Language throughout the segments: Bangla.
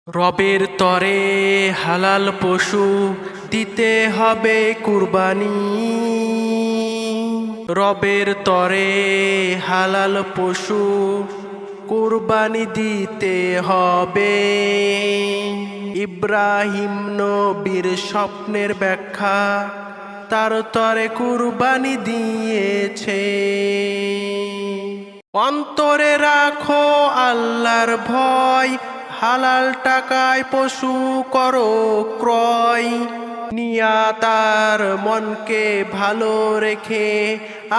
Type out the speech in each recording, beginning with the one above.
রবের তরে হালাল পশু দিতে হবে কুরবানি। রবের তরে হালাল পশু কুরবানি দিতে হবে। ইব্রাহিম নবীর স্বপ্নের ব্যাখ্যা তার তরে কুরবানি দিয়েছে। অন্তরে রাখো আল্লাহর ভয়, হালাল টাকায় পশু করো ক্রয়। নিয়াতার মনকে ভালো রেখে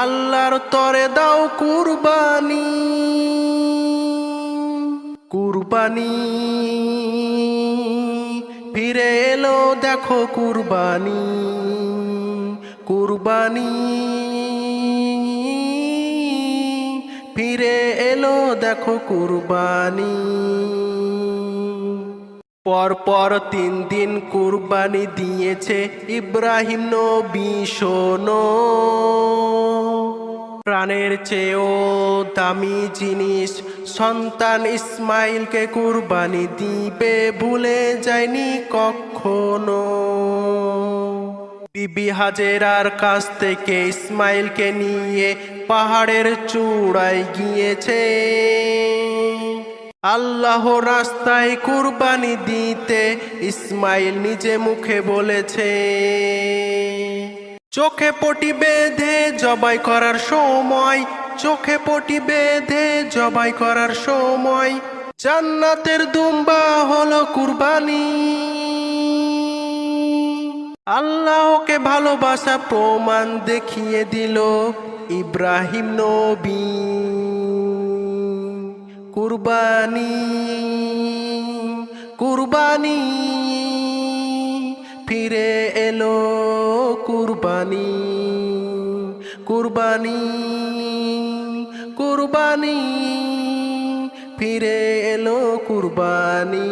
আল্লাহর তরে দাও কুরবানি। কুরবানি ফিরে এলো দেখো কুরবানি। কুরবানি ফিরে এলো দেখো কুরবানি। পরপর 3 দিন কুরবানি দিয়েছে ইব্রাহিম নবী। শোনো, প্রাণের চেয়েও দামি জিনিস সন্তান ইসমাইলকে কুরবানি দিবে ভুলে যায়নি কখনো। বিবি হাজেরার কাছ থেকে ইসমাইলকে নিয়ে পাহাড়ের চূড়ায় গিয়েছে আল্লাহ রাস্তায় কুরবানি দিতে। ইসমাইল নিজে মুখে বলেছে, চোখে পটি বেঁধে জবাই করার সময়, চোখে পটি বেঁধে জবাই করার সময় জান্নাতের দুম্বা হলো কুরবানি। আল্লাহকে ভালোবাসা প্রমাণ দেখিয়ে দিল ইব্রাহিম নবী। কুরবানি কুরবানি ফিরে এলো কুরবানি। কুরবানি কুরবানি ফিরে এলো কুরবানি।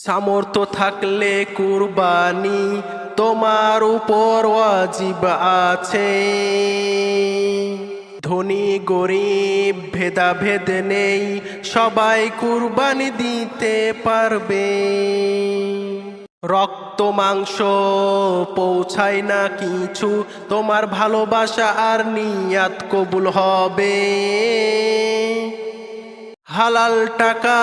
সামর্থ্য থাকলে কুরবানি তোমার উপর ওয়াজিব আছে। ধনী গরিব ভেদাভেদ নেই, সবাই কুরবানি দিতে পারবে। রক্ত মাংস পৌঁছায় না কিছু, তোমার ভালোবাসা আর নিয়াত কবুল হবে। হালাল টাকা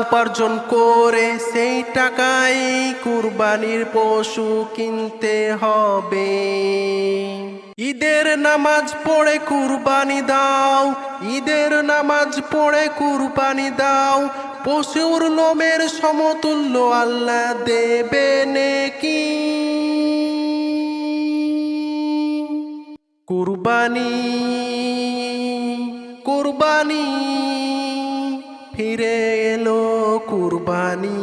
উপার্জন করে সেই টাকায় কুরবানির পশু কিনতে হবে। ঈদের নামাজ পড়ে কুরবানি দাও, ঈদের নামাজ পড়ে কুরবানি দাও। পশুর লোমের সমতুল্য আল্লাহ দেবে নেকি। কুরবানি কুরবানি ফিরে এলো কুরবানি।